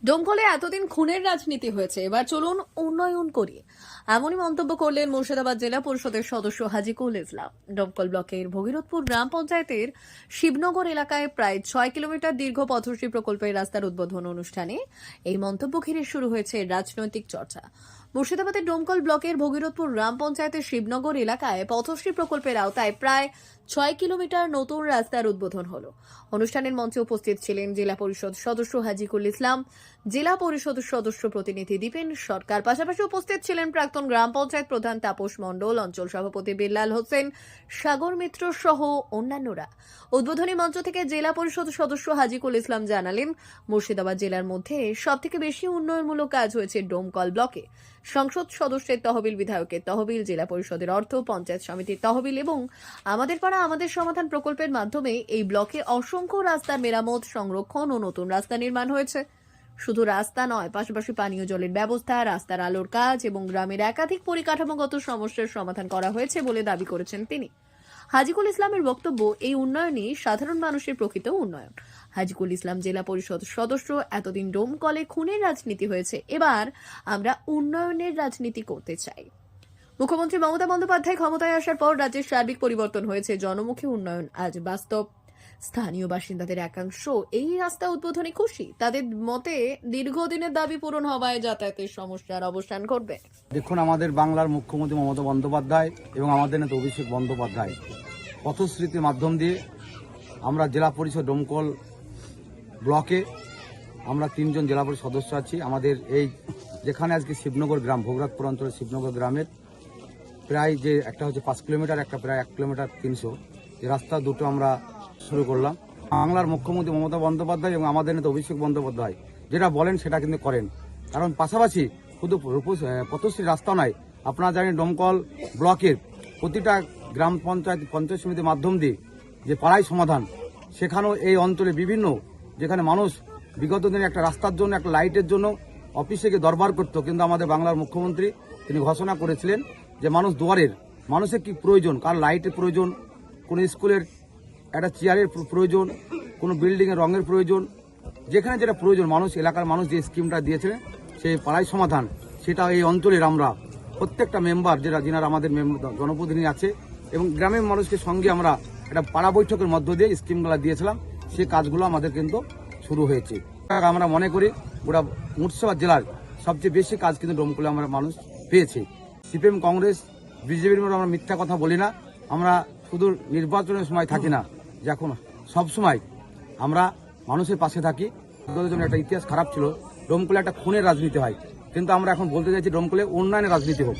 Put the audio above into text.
ডোমকলে এতদিন খুনের রাজনীতি হয়েছে, এবার চলুন উন্নয়ন করি। এমনই মন্তব্য করলেন মুর্শিদাবাদ জেলা পরিষদের সদস্য হাজিকুল ইসলাম। ডোমকল ব্লকের ভগীরথপুর গ্রাম পঞ্চায়েতের শিবনগর এলাকায় প্রায় 6 কিলোমিটার দীর্ঘ পথশ্রী প্রকল্পের রাস্তার উদ্বোধন অনুষ্ঠানে এই মন্তব্য ঘিরে শুরু হয়েছে রাজনৈতিক চর্চা। মুর্শিদাবাদের ডোমকল ব্লকের ভগীরথপুর গ্রাম পঞ্চায়েতের শিবনগর এলাকায় পথশ্রী প্রকল্পের আওতায় প্রায় 6 কিলোমিটার নতুন রাস্তার উদ্বোধন হলো। অনুষ্ঠানের মঞ্চে উপস্থিত ছিলেন জেলা পরিষদ সদস্য হাজিকুল ইসলাম, জেলা পরিষদ সদস্য প্রতিনিধি দীপেন সরকার, পাশাপাশি উপস্থিত ছিলেন প্রাক্তন গ্রাম পঞ্চায়েত প্রধান তাপস মণ্ডল, অঞ্চল সভাপতি বিল্লাল হোসেন, সাগর মিত্র সহ অন্যান্যরা। উদ্বোধনী মঞ্চ থেকে জেলা পরিষদ সদস্য হাজিকুল ইসলাম জানালেন, মুর্শিদাবাদ জেলার মধ্যে সবথেকে বেশি উন্নয়নমূলক কাজ হয়েছে ডোমকল ব্লকে। সংসদ সদস্যের তহবিল, বিধায়কের তহবিল, জেলা পরিষদের অর্থ, পঞ্চায়েত সমিতির তহবিল এবং আমাদের পাড়া আমাদের সমাধান প্রকল্পের মাধ্যমে এই ব্লকে অসংখ্য রাস্তার মেরামত, সংরক্ষণ ও নতুন রাস্তা নির্মাণ হয়েছে। শুধু রাস্তা নয়, পাশাপাশি পানীয় জলের ব্যবস্থা, রাস্তার আলোর কাজ এবং গ্রামের একাধিক পরিকাঠামোগত সমস্যার সমাধান করা হয়েছে বলে দাবি করেছেন তিনি। হাজিকুল ইসলামের বক্তব্য, এই উন্নয়নই সাধারণ মানুষের প্রকৃত উন্নয়ন। হাজিকুল ইসলাম জেলা পরিষদ সদস্য, এতদিন ডোমকলে খুনের রাজনীতি হয়েছে, এবার আমরা উন্নয়নের রাজনীতি করতে চাই। মুখ্যমন্ত্রী মমতা বন্দ্যোপাধ্যায় ক্ষমতায় আসার পর রাজ্যের সার্বিক পরিবর্তন হয়েছে, জনমুখী উন্নয়ন আজ বাস্তব। স্থানীয় বাসিন্দাদের একাংশ এই রাস্তা উদ্বোধনে খুশি। তাদের মতে দীর্ঘদিনের দাবি পূরণ হওয়ায় যাতায়াতের সমস্যার অবসান ঘটবে। দেখুন, আমাদের বাংলার মুখ্যমন্ত্রী মমতা বন্দ্যোপাধ্যায় এবং আমাদের নেতা অভিষেক বন্দ্যোপাধ্যায় পথশ্রীর মাধ্যম দিয়ে আমরা জেলা পরিষদ ডোমকল ব্লকে আমরা 3 জন জেলা পরিষদ সদস্য আছি। আমাদের এই যেখানে আজকে শিবনগর গ্রাম, ভগীরথপুর অঞ্চলের শিবনগর গ্রামের প্রায় যে একটা হচ্ছে 5 কিলোমিটার, একটা প্রায় 1 কিলোমিটার 300, এই রাস্তা দুটো আমরা শুরু করলাম। বাংলার মুখ্যমন্ত্রী মমতা বন্দ্যোপাধ্যায় এবং আমাদের নেতা অভিষেক বন্দ্যোপাধ্যায় যেটা বলেন সেটা কিন্তু করেন। কারণ পাশাপাশি শুধু পথশ্রী রাস্তা নয়, আপনারা জানেন ডোমকল ব্লকের প্রতিটা গ্রাম পঞ্চায়েত সমিতির মাধ্যম দিয়ে যে পাড়ায় সমাধান, সেখানেও এই অঞ্চলে বিভিন্ন যেখানে মানুষ বিগত দিনে একটা রাস্তার জন্য, একটা লাইটের জন্য অফিসে গিয়ে দরবার করতো, কিন্তু আমাদের বাংলার মুখ্যমন্ত্রী তিনি ঘোষণা করেছিলেন যে মানুষ দুয়ারের, মানুষের কি প্রয়োজন, কার লাইটের প্রয়োজন, কোনো স্কুলের একটা চেয়ারের প্রয়োজন, কোনো বিল্ডিংয়ের রঙের প্রয়োজন, যেখানে যেটা প্রয়োজন মানুষ, এলাকার মানুষ যে স্কিমটা দিয়েছিলেন সেই পাড়ায় সমাধান, সেটা এই অঞ্চলের আমরা প্রত্যেকটা মেম্বার যেনারা আমাদের জনপ্রতিনিধি আছে এবং গ্রামের মানুষকে সঙ্গে আমরা একটা পাড়া বৈঠকের মধ্য দিয়ে স্কিমগুলো দিয়েছিলাম, সেই কাজগুলো আমাদের কিন্তু শুরু হয়েছে। আমরা মনে করি গোটা মুর্শিদাবাদ জেলার সবচেয়ে বেশি কাজ কিন্তু ডোমকলে আমরা মানুষ পেয়েছি। সিপিএম, কংগ্রেস, বিজেপির মধ্যে আমরা মিথ্যা কথা বলি না। আমরা শুধু নির্বাচনের সময় থাকি না, যখন সব সময় আমরা মানুষের পাশে থাকি। জন্য একটা ইতিহাস খারাপ ছিল, ডোমকলে একটা খুনের রাজনীতি হয়, কিন্তু আমরা এখন বলতে চাইছি ডোমকলে উন্নয়নের রাজনীতি হোক।